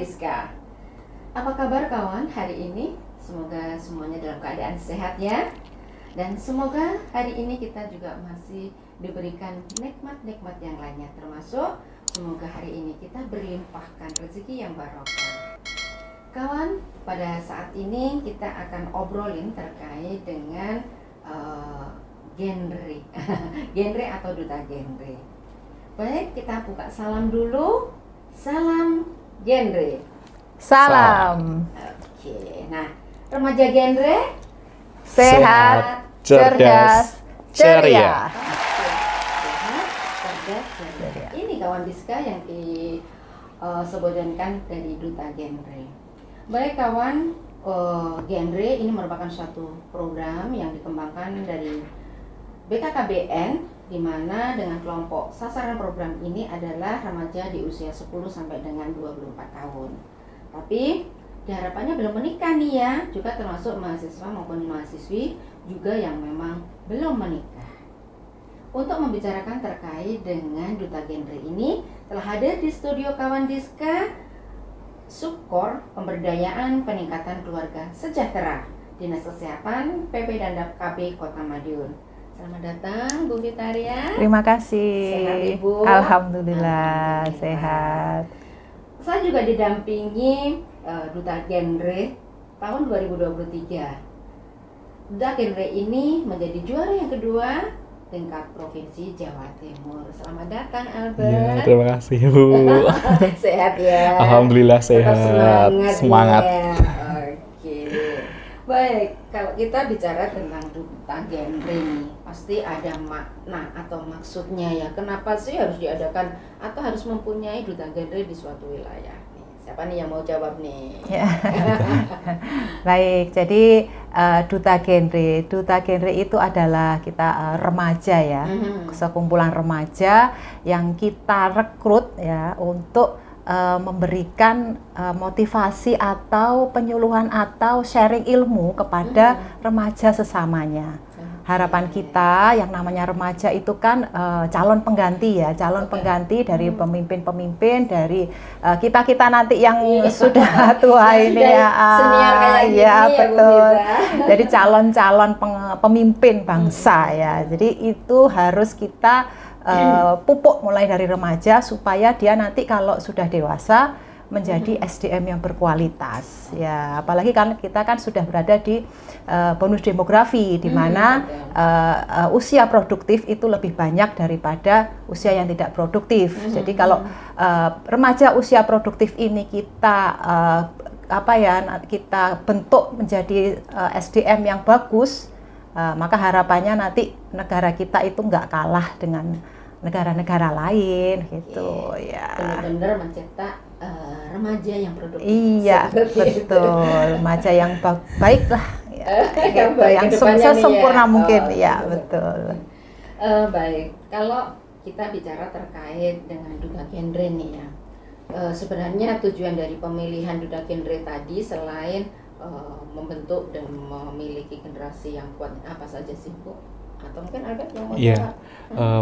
Diska. Apa kabar kawan hari ini? Semoga semuanya dalam keadaan sehat ya. Dan semoga hari ini kita juga masih diberikan nikmat-nikmat yang lainnya, termasuk semoga hari ini kita berlimpahkan rezeki yang barokah. Kawan, pada saat ini kita akan obrolin terkait dengan genre genre atau duta genre. Baik, kita buka salam dulu. Salam genre. Salam. Oke, nah remaja genre Sehat, cerdas, ceria. Sehat, cerdas, ceria. Ini kawan Diska yang disebutkan dari duta genre. Baik kawan, genre ini merupakan suatu program yang dikembangkan dari BKKBN, di mana dengan kelompok sasaran program ini adalah remaja di usia 10 sampai dengan 24 tahun. Tapi harapannya belum menikah nih ya, juga termasuk mahasiswa maupun mahasiswi juga yang memang belum menikah. Untuk membicarakan terkait dengan duta genre ini telah hadir di studio kawan Diska, Subkor Pemberdayaan Peningkatan Keluarga Sejahtera, Dinas Kesehatan PP Dandap KB Kota Madiun. Selamat datang Bu Vitaria. Terima kasih. Sehat Ibu? Alhamdulillah, sehat. Saya juga didampingi duta genre tahun 2023. Duta genre ini menjadi juara yang kedua tingkat provinsi Jawa Timur. Selamat datang Albert. Ya, terima kasih Bu. Sehat ya. Alhamdulillah Tetap sehat. Semangat. Ya. Oke. Baik, kalau kita bicara tentang duta genre ini, pasti ada makna atau maksudnya ya. Kenapa sih harus diadakan atau harus mempunyai duta genre di suatu wilayah? Nih, siapa nih yang mau jawab nih? Ya. Baik, jadi duta genre itu adalah kita remaja ya, sekumpulan remaja yang kita rekrut ya untuk memberikan motivasi atau penyuluhan atau sharing ilmu kepada remaja sesamanya. Harapan kita yang namanya remaja itu kan calon pengganti ya, calon pengganti dari pemimpin-pemimpin, dari kita nanti yang sudah tua ini ya, senior kayak gini ya betul. Ya, jadi calon-calon pemimpin bangsa ya. Jadi itu harus kita pupuk mulai dari remaja supaya dia nanti kalau sudah dewasa menjadi SDM yang berkualitas ya. Apalagi kan kita kan sudah berada di bonus demografi di mana usia produktif itu lebih banyak daripada usia yang tidak produktif. Jadi kalau remaja usia produktif ini kita kita bentuk menjadi SDM yang bagus, maka harapannya nanti negara kita itu nggak kalah dengan negara-negara lain gitu ya. Benar-benar mencetak remaja yang produktif. Iya, betul. Remaja yang baik lah ya, yang baik yang kedepannya sempurna nih ya. mungkin ya, betul. betul. Baik, kalau kita bicara terkait dengan duta genre nih ya, sebenarnya tujuan dari pemilihan duta genre tadi selain membentuk dan memiliki generasi yang kuat, apa saja sih Bu? Atau mungkin Albert yang mau jawab?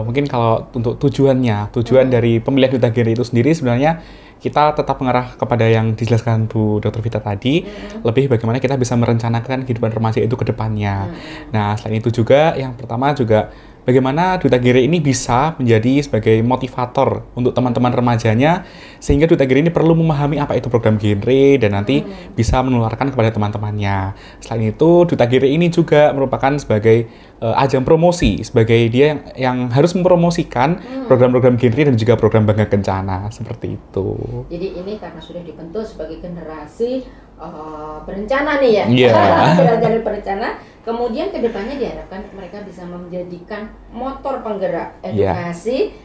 Mungkin kalau untuk tujuan dari pemilihan duta genre itu sendiri sebenarnya kita tetap mengarah kepada yang dijelaskan Bu Dr. Vita tadi, lebih bagaimana kita bisa merencanakan kehidupan remaja itu ke depannya. Nah, selain itu juga yang pertama juga bagaimana duta genre ini bisa menjadi sebagai motivator untuk teman-teman remajanya, sehingga duta genre ini perlu memahami apa itu program genre dan nanti bisa menularkan kepada teman-temannya. Selain itu, duta genre ini juga merupakan sebagai ajang promosi, sebagai dia yang harus mempromosikan program-program genre dan juga program Bangga Kencana, seperti itu. Jadi ini karena sudah dibentuk sebagai generasi berencana nih ya, generasi berencana, kemudian kedepannya diharapkan mereka bisa menjadikan motor penggerak edukasi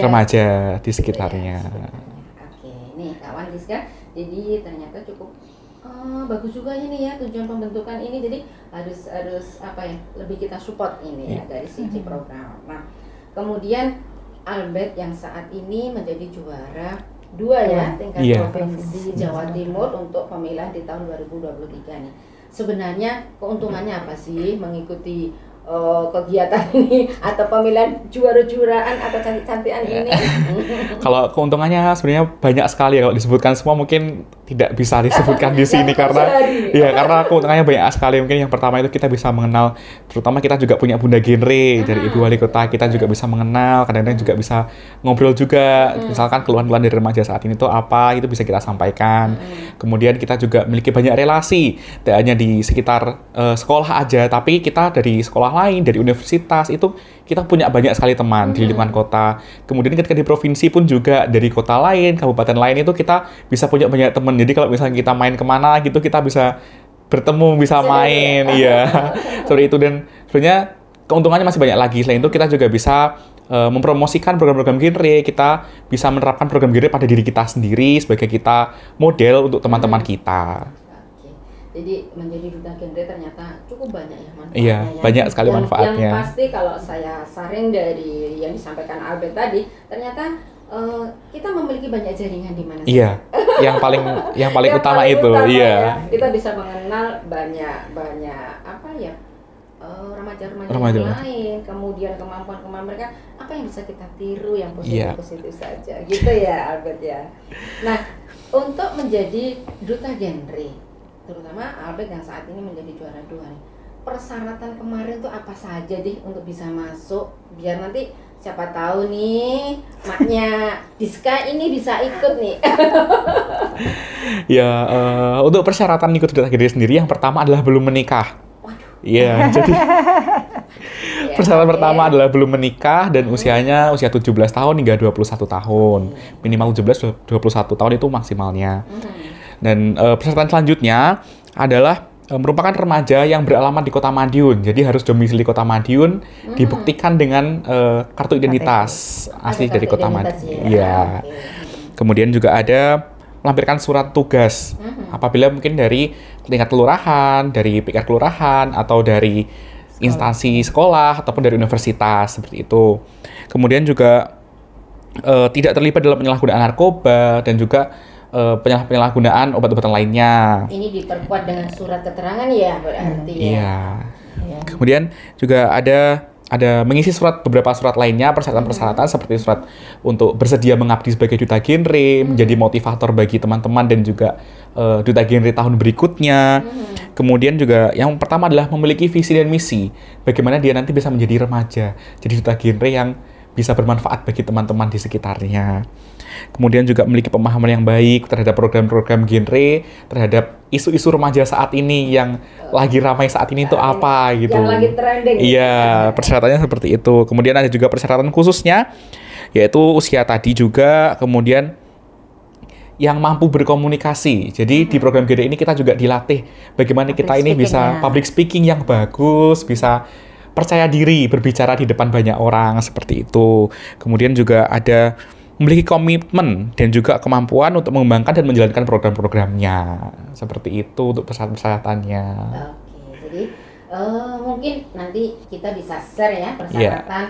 remaja di sekitarnya. Oke, nih kawan Diska, jadi ternyata cukup bagus juga ini ya tujuan pembentukan ini, jadi harus lebih kita support ini ya dari sisi program. Nah, kemudian Albert yang saat ini menjadi juara 2 ya tingkat provinsi Jawa Timur untuk pemilihan di tahun 2023 nih. Sebenarnya keuntungannya apa sih mengikuti kegiatan ini atau pemilihan juara-juaraan atau cantik-cantikan ini? Kalau keuntungannya sebenarnya banyak sekali ya, kalau disebutkan semua mungkin tidak bisa disebutkan di sini karena keuntungannya banyak sekali. Mungkin yang pertama itu kita bisa mengenal, terutama kita juga punya Bunda Genre dari Ibu Wali Kota, kita juga bisa mengenal, kadang-kadang juga bisa ngobrol juga, misalkan keluhan-keluhan dari remaja saat ini tuh apa, itu bisa kita sampaikan. Kemudian kita juga memiliki banyak relasi, tidak hanya di sekitar sekolah aja, tapi kita dari sekolah lain, dari universitas, itu kita punya banyak sekali teman di lingkungan kota. Kemudian ketika di provinsi pun juga dari kota lain, kabupaten lain itu kita bisa punya banyak teman. Jadi kalau misalnya kita main kemana gitu, kita bisa bertemu, bisa main, iya. Seperti itu, dan sebenarnya keuntungannya masih banyak lagi. Selain itu kita juga bisa mempromosikan program-program genre, kita bisa menerapkan program genre pada diri kita sendiri sebagai kita model untuk teman-teman kita. Jadi menjadi duta genre ternyata cukup banyak ya manfaatnya. Iya, banyak sekali manfaatnya. Yang pasti kalau saya saring dari yang disampaikan Albert tadi, ternyata kita memiliki banyak jaringan di mana. Iya, yang paling utama itu, iya. Ya. Kita bisa mengenal banyak apa ya, remaja-remaja lain, kemudian kemampuan mereka apa yang bisa kita tiru yang positif saja, gitu ya Albert ya. Nah, untuk menjadi duta genre, terutama Albert yang saat ini menjadi juara 2 nih, persyaratan kemarin tuh apa saja untuk bisa masuk, biar nanti siapa tahu nih maknya Diska ini bisa ikut nih. Ya, untuk persyaratan ikut duta genre sendiri, yang pertama adalah belum menikah. Iya, jadi persyaratan pertama adalah belum menikah dan usianya usia 17 tahun hingga 21 tahun. Minimal 17-21 tahun itu maksimalnya. Dan persyaratan selanjutnya adalah merupakan remaja yang beralamat di Kota Madiun. Jadi harus domisili Kota Madiun, dibuktikan dengan kartu identitas asli dari Kota Madiun. Iya. Kemudian juga ada melampirkan surat tugas apabila mungkin dari tingkat kelurahan, dari PK kelurahan, atau dari instansi sekolah ataupun dari universitas, seperti itu. Kemudian juga tidak terlibat dalam penyalahgunaan narkoba dan juga penyalahgunaan obat-obatan lainnya. Ini diperkuat dengan surat keterangan ya berarti ya. Iya. Kemudian juga ada mengisi beberapa surat lainnya, persyaratan-persyaratan seperti surat untuk bersedia mengabdi sebagai duta genre, menjadi motivator bagi teman-teman dan juga duta genre tahun berikutnya. Kemudian juga yang pertama adalah memiliki visi dan misi, bagaimana dia nanti bisa menjadi remaja, jadi duta genre yang bisa bermanfaat bagi teman-teman di sekitarnya. Kemudian juga memiliki pemahaman yang baik terhadap program-program genre, terhadap isu-isu remaja saat ini yang lagi ramai saat ini itu apa gitu. Yang lagi trending. Iya, persyaratannya seperti itu. Kemudian ada juga persyaratan khususnya, yaitu usia tadi juga, kemudian yang mampu berkomunikasi. Jadi di program genre ini kita juga dilatih bagaimana kita ini bisa public speaking yang bagus, bisa percaya diri berbicara di depan banyak orang, seperti itu. Kemudian juga ada memiliki komitmen dan juga kemampuan untuk mengembangkan dan menjalankan program-programnya. Seperti itu untuk persyaratan-persyaratannya. Oke, jadi mungkin nanti kita bisa share ya persyaratan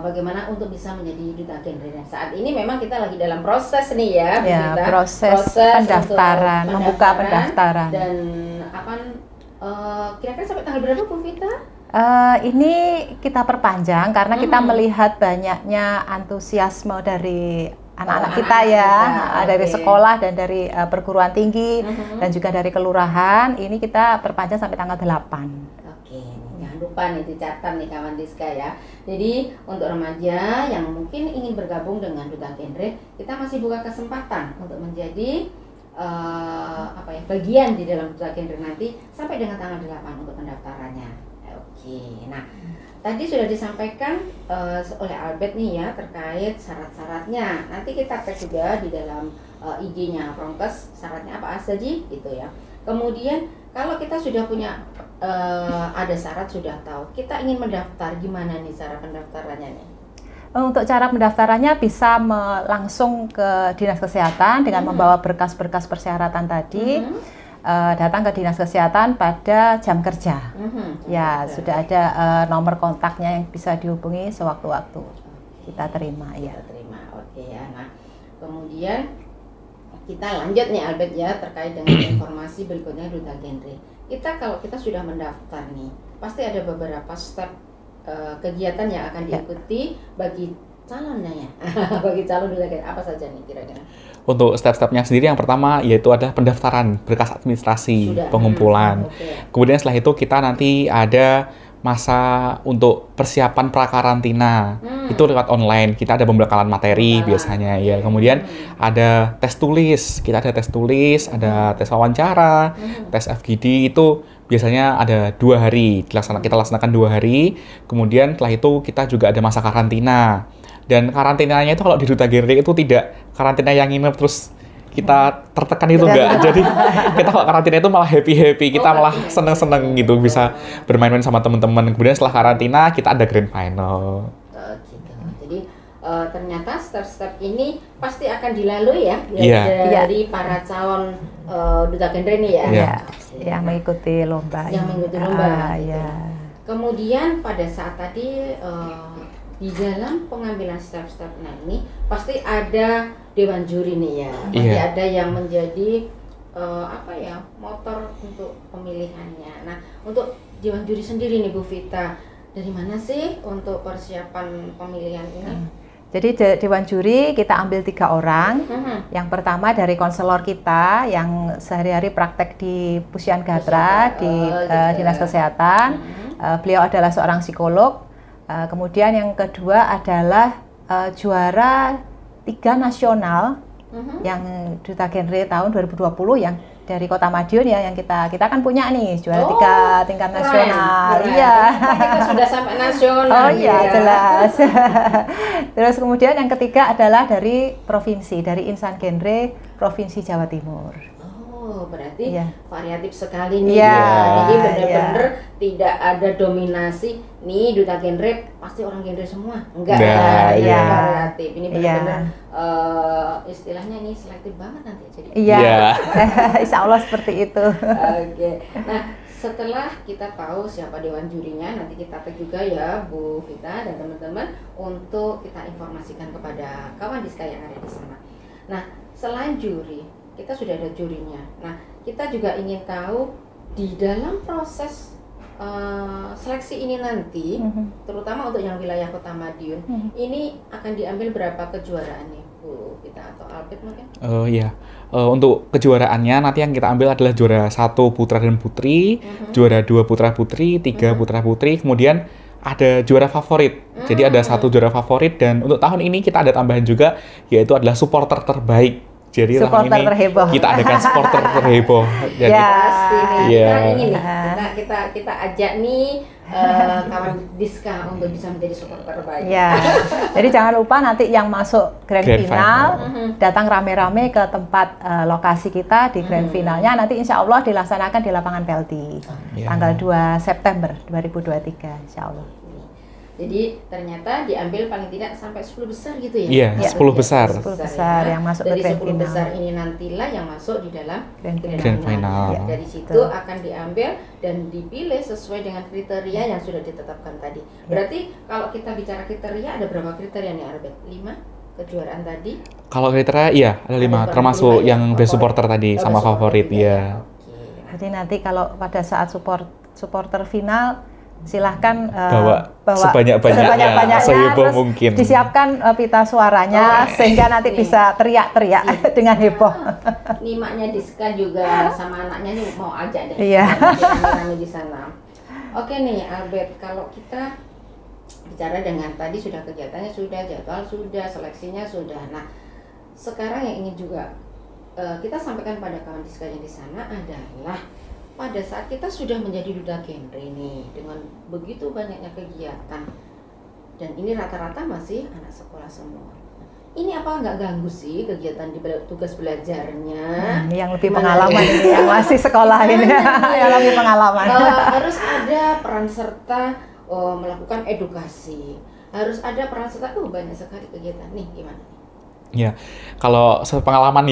bagaimana untuk bisa menjadi duta genre. Dan saat ini memang kita lagi dalam proses nih ya, kita proses pendaftaran, membuka pendaftaran. Dan akan kira-kira sampai tanggal berapa Bu Vita? Ini kita perpanjang karena kita melihat banyaknya antusiasme dari anak-anak kita ya, dari sekolah dan dari perguruan tinggi dan juga dari kelurahan. Ini kita perpanjang sampai tanggal 8. Oke, jangan lupa nih dicatat nih kawan Diska ya. Jadi untuk remaja yang mungkin ingin bergabung dengan duta genre, kita masih buka kesempatan untuk menjadi bagian di dalam duta genre nanti sampai dengan tanggal 8 untuk pendaftarannya. Oke, nah tadi sudah disampaikan oleh Albert nih ya terkait syarat-syaratnya. Nanti kita cek juga di dalam IG-nya Promkes syaratnya apa saja gitu ya. Kemudian kalau kita sudah punya ada syarat, sudah tahu kita ingin mendaftar, gimana nih cara pendaftarannya nih? Untuk cara pendaftarannya bisa langsung ke Dinas Kesehatan dengan membawa berkas-berkas persyaratan tadi. Datang ke Dinas Kesehatan pada jam kerja. Sudah ada nomor kontaknya yang bisa dihubungi sewaktu-waktu. Kita terima, ya. Oke ya. Nah, kemudian kita lanjut nih Albert ya terkait dengan informasi berikutnya duta genre. Kita kalau kita sudah mendaftar nih, pasti ada beberapa step kegiatan yang akan diikuti bagi calonnya ya. Bagi calon duta genre apa saja nih kira-kira? Untuk step-stepnya sendiri yang pertama yaitu adalah pendaftaran berkas administrasi, pengumpulan. Kemudian setelah itu kita nanti ada masa untuk persiapan prakarantina. Itu lewat online. Kita ada pembekalan materi biasanya ya. Kemudian ada tes tulis. Kita ada tes tulis, ada tes wawancara, tes FGD itu biasanya ada 2 hari. Kita laksanakan 2 hari. Kemudian setelah itu kita juga ada masa karantina. Dan karantinanya itu kalau di Duta Genre itu tidak karantina yang nginep terus kita tertekan itu enggak. Jadi kita kalau karantina itu malah happy-happy, kita malah seneng-seneng gitu bisa bermain-main sama teman-teman. Kemudian setelah karantina kita ada grand final. Gitu. Jadi ternyata step-step ini pasti akan dilalui ya dari para calon Duta Genre ini ya. Yang mengikuti lomba. Yang mengikuti lomba. Gitu. Kemudian pada saat tadi di dalam pengambilan step-step ini pasti ada dewan juri nih ya, pasti ada yang menjadi motor untuk pemilihannya. Nah, untuk dewan juri sendiri nih Bu Vita, dari mana sih untuk persiapan pemilihan ini? Jadi dewan juri kita ambil 3 orang. Yang pertama dari konselor kita yang sehari-hari praktek di Pusian Gatra di Dinas Kesehatan. Beliau adalah seorang psikolog. Kemudian yang kedua adalah juara 3 nasional yang Duta Genre tahun 2020 yang dari Kota Madiun ya, yang kita kan punya nih juara 3 tingkat nasional. Iya. Kita sudah sampai nasional. Oh iya, jelas. Terus kemudian yang ketiga adalah dari provinsi, dari Insan Genre Provinsi Jawa Timur. Oh, berarti variatif sekali nih. Jadi benar-benar tidak ada dominasi nih Duta Genre pasti orang genre semua. Enggak ya. Variatif. Ini benar-benar istilahnya ini selektif banget nanti jadi. Iya. Insya Allah seperti itu. Oke. Nah, setelah kita tahu siapa dewan jurinya, nanti kita tag juga ya Bu Vita dan teman-teman untuk kita informasikan kepada kawan Diska yang ada di sana. Nah, selain juri kita sudah ada jurinya. Nah, kita juga ingin tahu di dalam proses seleksi ini nanti, terutama untuk yang wilayah Kota Madiun, ini akan diambil berapa kejuaraan nih, Bu Vita atau Albert mungkin? Untuk kejuaraannya nanti yang kita ambil adalah juara 1 putra dan putri, juara 2 putra putri, 3 putra putri, kemudian ada juara favorit. Jadi ada 1 juara favorit dan untuk tahun ini kita ada tambahan juga yaitu adalah supporter terbaik. Jadi supporter tahun ini terheboh. Kita adakan supporter terheboh. Jadi pasti nih. Kita ajak nih kawan Diska untuk bisa menjadi supporter terbaik. Jadi jangan lupa nanti yang masuk grand final datang rame-rame ke tempat lokasi kita di grand finalnya. Nanti insya Allah dilaksanakan di lapangan Pelti tanggal 2 September 2023 insya Allah. Jadi ternyata diambil paling tidak sampai 10 besar gitu ya? Iya, 10 besar. 10 besar yang masuk dari ke grand 10 final. besar ini nantilah yang masuk di dalam grand final. Ya, dari situ akan diambil dan dipilih sesuai dengan kriteria yang sudah ditetapkan tadi. Berarti kalau kita bicara kriteria ada berapa kriteria nih Arbet? 5 kejuaraan tadi? Kalau kriteria ada 5 termasuk yang best supporter tadi sama favorit ya. Jadi nanti kalau pada saat supporter final silahkan bawa sebanyak-banyaknya seheboh mungkin. Disiapkan pita suaranya sehingga nanti bisa teriak-teriak dengan heboh. Nih maknya Diska juga sama anaknya nih mau ajak deh. Iya. Rame-rame di sana. Oke nih Albert, kalau kita bicara dengan tadi sudah kegiatannya sudah, jadwal sudah, seleksinya sudah. Nah, sekarang yang ingin juga kita sampaikan pada kawan Diska yang di sana adalah pada saat kita sudah menjadi Duta Genre nih dengan begitu banyaknya kegiatan dan ini rata-rata masih anak sekolah semua. Ini apa nggak ganggu sih kegiatan di tugas belajarnya? Ini yang lebih pengalaman ini yang masih sekolah ini yang lebih pengalaman. Harus ada peran serta melakukan edukasi. Harus ada peran serta banyak sekali kegiatan nih gimana? Ya, kalau sesuai pengalaman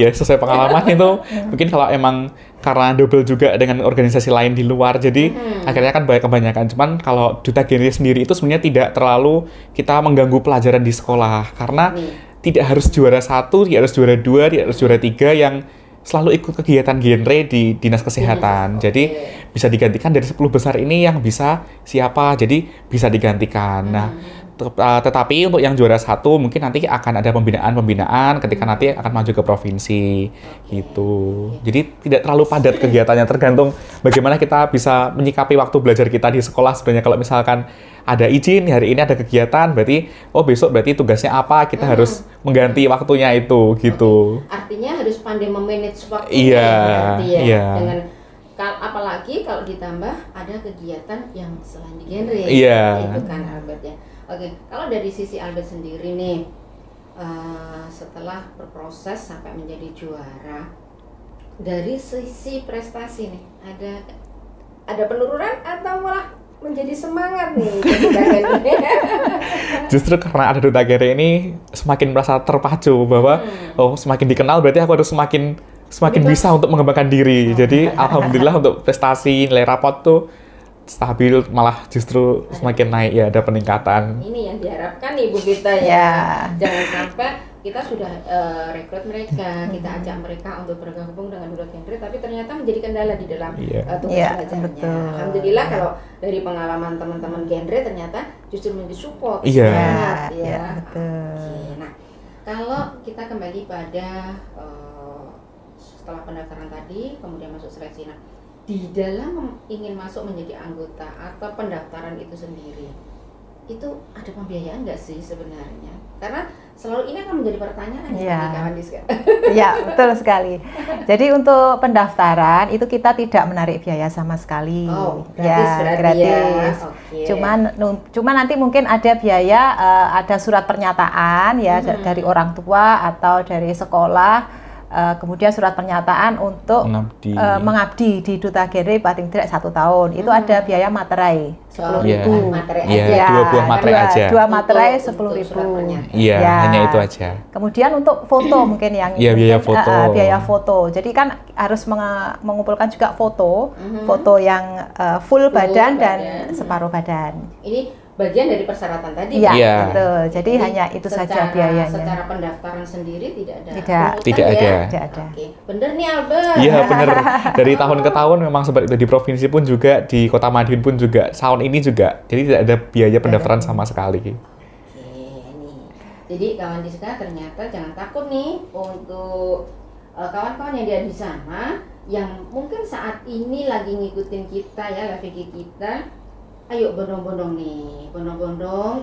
itu mungkin kalau emang karena double juga dengan organisasi lain di luar, jadi akhirnya kan banyak kebanyakan. Cuman kalau Duta Genre sendiri itu sebenarnya tidak terlalu kita mengganggu pelajaran di sekolah karena tidak harus juara 1, tidak harus juara 2, tidak harus juara 3 yang selalu ikut kegiatan genre di Dinas Kesehatan. Jadi bisa digantikan dari 10 besar ini yang bisa siapa, jadi bisa digantikan. Nah, tetapi untuk yang juara 1 mungkin nanti akan ada pembinaan ketika nanti akan maju ke provinsi gitu. Jadi tidak terlalu padat kegiatannya, tergantung bagaimana kita bisa menyikapi waktu belajar kita di sekolah. Sebenarnya kalau misalkan ada izin hari ini ada kegiatan, berarti besok berarti tugasnya apa, kita harus mengganti waktunya itu gitu. Artinya harus pandai memanage waktu. Iya, iya. Dengan apalagi kalau ditambah ada kegiatan yang selain di genre. Iya. Itu kan Albert ya. Oke, kalau dari sisi Albert sendiri nih, setelah berproses sampai menjadi juara, dari sisi prestasi nih, ada penurunan atau malah menjadi semangat nih? Justru karena ada Duta Genre ini semakin merasa terpacu bahwa semakin dikenal berarti aku harus semakin bisa untuk mengembangkan diri. Jadi alhamdulillah untuk prestasi nilai rapot tuh stabil, malah justru semakin naik ya, ada peningkatan. Ini yang diharapkan Ibu Vita ya. Jangan sampai kita sudah rekrut mereka, kita ajak mereka untuk bergabung dengan Duta Genre, tapi ternyata menjadi kendala di dalam tugas belajarnya. Alhamdulillah kalau dari pengalaman teman-teman genre ternyata justru menjadi support. Iya, betul. Nah, kalau kita kembali pada setelah pendaftaran tadi, kemudian masuk seleksi. Nah, di dalam ingin masuk menjadi anggota atau pendaftaran itu sendiri, itu ada pembiayaan nggak sih sebenarnya? Karena selalu ini akan menjadi pertanyaan di kawan Diska. Ya, betul sekali. Jadi untuk pendaftaran itu kita tidak menarik biaya sama sekali. Gratis gratis. Ya. Okay. Cuman nanti mungkin ada biaya, ada surat pernyataan ya dari orang tua atau dari sekolah. Kemudian surat pernyataan untuk mengabdi di Duta Genre paling tidak 1 tahun. Itu ada biaya materai 10.000. Dua buah materai aja. 2 materai 10.000. Iya, hanya itu aja. Kemudian untuk foto mungkin yang biaya foto. Biaya foto. Jadi kan harus mengumpulkan juga foto yang full badan dan separuh badan. Ini bagian dari persyaratan tadi. Iya, betul. Jadi hanya itu saja biayanya. Secara pendaftaran sendiri tidak ada. Tidak ada. Oke. Bener nih Albert. Iya, bener. Dari tahun ke tahun memang seperti itu, di provinsi pun juga, di Kota Madiun pun juga, tahun ini juga. Jadi tidak ada biaya pendaftaran sama sekali. Oke, nih. Jadi kawan Diska ternyata jangan takut nih untuk kawan-kawan yang ada di sana yang mungkin saat ini lagi ngikutin kita ya, live kita. Ayo bondong-bondong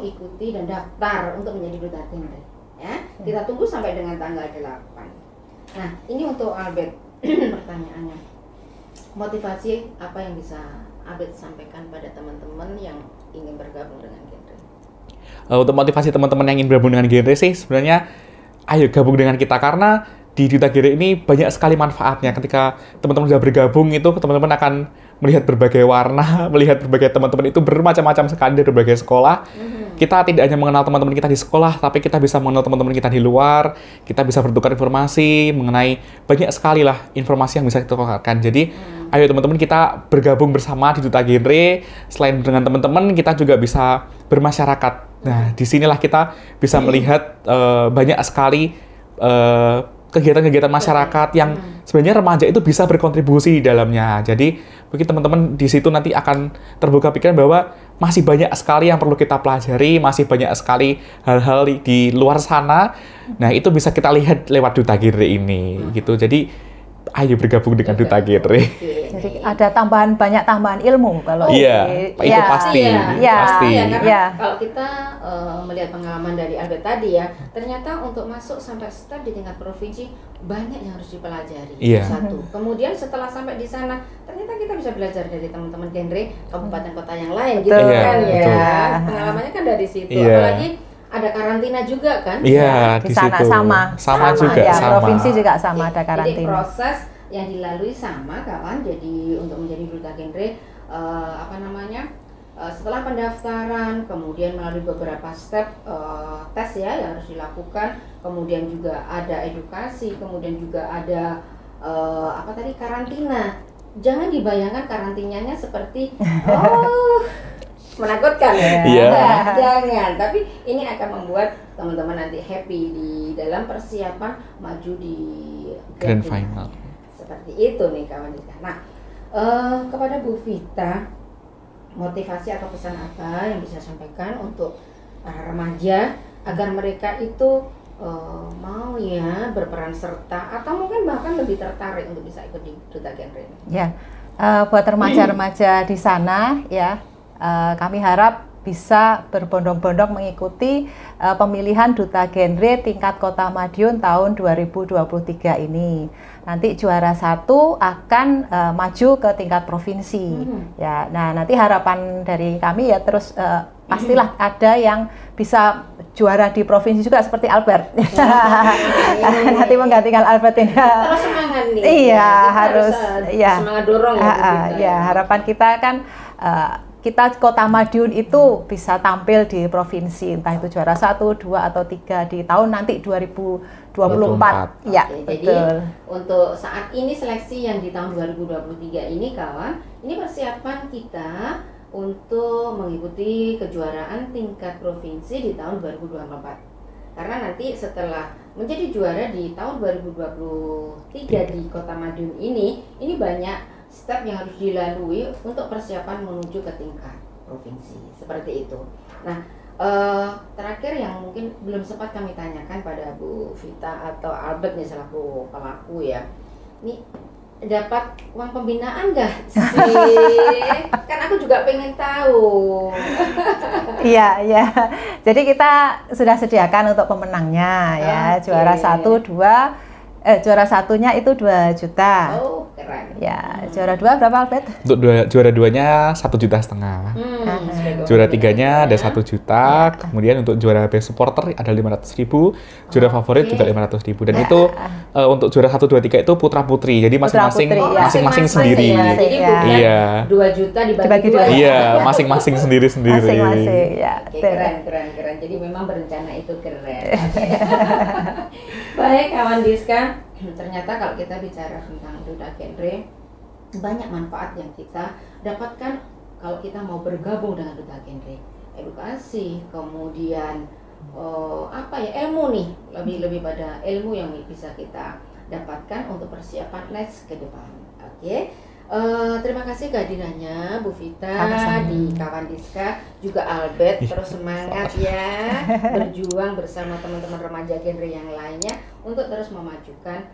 ikuti dan daftar untuk menjadi Duta Genre ya. Kita tunggu sampai dengan tanggal 8. Nah, ini untuk Albert pertanyaannya. Motivasi apa yang bisa Albert sampaikan pada teman-teman yang ingin bergabung dengan genre? Untuk motivasi teman-teman yang ingin bergabung dengan genre sih sebenarnya ayo gabung dengan kita, karena di Duta Genre ini banyak sekali manfaatnya. Ketika teman-teman sudah bergabung itu, teman-teman akan melihat berbagai warna, melihat berbagai teman-teman itu bermacam-macam sekali dari berbagai sekolah. Kita tidak hanya mengenal teman-teman kita di sekolah, tapi kita bisa mengenal teman-teman kita di luar. Kita bisa bertukar informasi mengenai banyak sekali lah informasi yang bisa kita tukarkan. Jadi, ayo teman-teman kita bergabung bersama di Duta Genre. Selain dengan teman-teman, kita juga bisa bermasyarakat. Nah, disinilah kita bisa melihat banyak sekali kegiatan-kegiatan masyarakat yang sebenarnya remaja itu bisa berkontribusi di dalamnya. Jadi bagi teman-teman di situ nanti akan terbuka pikiran bahwa masih banyak sekali yang perlu kita pelajari, masih banyak sekali hal-hal di luar sana. Nah, itu bisa kita lihat lewat Duta Genre ini gitu. Jadi ayo bergabung dengan Duta Genre. Jadi ada banyak tambahan ilmu kalau itu pasti. Kalau kita melihat pengalaman dari Albert tadi ya, ternyata untuk masuk sampai step di tingkat provinsi banyak yang harus dipelajari. Satu. Kemudian setelah sampai di sana, ternyata kita bisa belajar dari teman-teman genre kabupaten kota yang lain gitu kan ya. Pengalamannya kan dari situ. Apalagi ada karantina juga kan? Iya, di sana situ. Sama juga. Ya, provinsi juga sama ada karantina. Jadi proses yang dilalui sama kawan. Jadi untuk menjadi Duta Genre setelah pendaftaran, kemudian melalui beberapa step tes ya yang harus dilakukan, kemudian juga ada edukasi, kemudian juga ada karantina. Jangan dibayangkan karantinanya seperti menakutkan ya. Jangan, tapi ini akan membuat teman-teman nanti happy di dalam persiapan maju di Grand Final. seperti itu nih kawan Diska. Nah, kepada Bu Vita, motivasi atau pesan apa yang bisa sampaikan untuk para remaja agar mereka itu mau ya berperan serta atau mungkin bahkan lebih tertarik untuk bisa ikut di Duta Genre ini? Ya, buat remaja-remaja di sana ya, kami harap bisa berbondong-bondong mengikuti pemilihan Duta Genre tingkat Kota Madiun tahun 2023 ini. Nanti juara 1 akan maju ke tingkat provinsi. Ya, nah nanti harapan dari kami ya terus pastilah ada yang bisa juara di provinsi juga seperti Albert. Nanti menggantikan Albert ini. Terus semangat nih. Iya, harus ya. Semangat dorong ya. Ya, harapan kita kan kita Kota Madiun itu bisa tampil di provinsi, entah itu juara 1, 2, atau 3 di tahun nanti 2024. Ya, Oke, betul. jadi untuk saat ini seleksi yang di tahun 2023 ini kawan, ini persiapan kita untuk mengikuti kejuaraan tingkat provinsi di tahun 2024. Karena nanti setelah menjadi juara di tahun 2023 di Kota Madiun ini banyak step yang harus dilalui untuk persiapan menuju ke tingkat provinsi, seperti itu. Nah, terakhir yang mungkin belum sempat kami tanyakan pada Bu Vita atau Albert nih selaku pelaku ya, ini dapat uang pembinaan nggak sih? Kan aku juga pengen tahu. Iya, ya. Jadi kita sudah sediakan untuk pemenangnya ya, juara 1, 2. Juara 1-nya itu 2 juta. Oh, keren. Ya, juara 2 berapa Albert? Untuk juara 2-nya 1,5 juta. Juara 3-nya ada 1 juta. Kemudian untuk juara best supporter ada 500.000. Juara favorit juga 500.000. Dan itu untuk juara 1, 2, 3 itu putra putri. Jadi masing-masing sendiri. Ya. Jadi bukan 2 juta dibagi 2. Iya, masing-masing sendiri-sendiri. Masing-masing, ya. Oke, keren. Jadi memang berencana itu keren. Baik kawan Diska, ternyata kalau kita bicara tentang Duta Genre, banyak manfaat yang kita dapatkan kalau kita mau bergabung dengan Duta Genre. Edukasi, kemudian ilmu nih, lebih pada ilmu yang bisa kita dapatkan untuk persiapan next ke depan. Oke. Terima kasih kehadirannya Bu Vita di Kawan Diska, juga Albert, terus semangat ya berjuang bersama teman-teman remaja genre yang lainnya untuk terus memajukan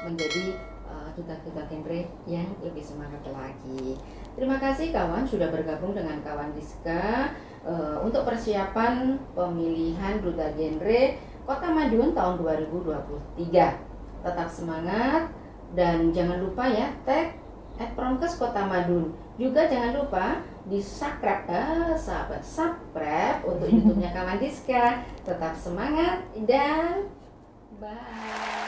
menjadi duta-duta genre yang lebih semangat lagi. Terima kasih kawan sudah bergabung dengan Kawan Diska untuk persiapan pemilihan Duta Genre Kota Madiun tahun 2023. Tetap semangat. Dan jangan lupa ya, tag @promkes Kota Madiun. Juga jangan lupa di subscribe untuk YouTube-nya Kawan Diska. Tetap semangat dan bye.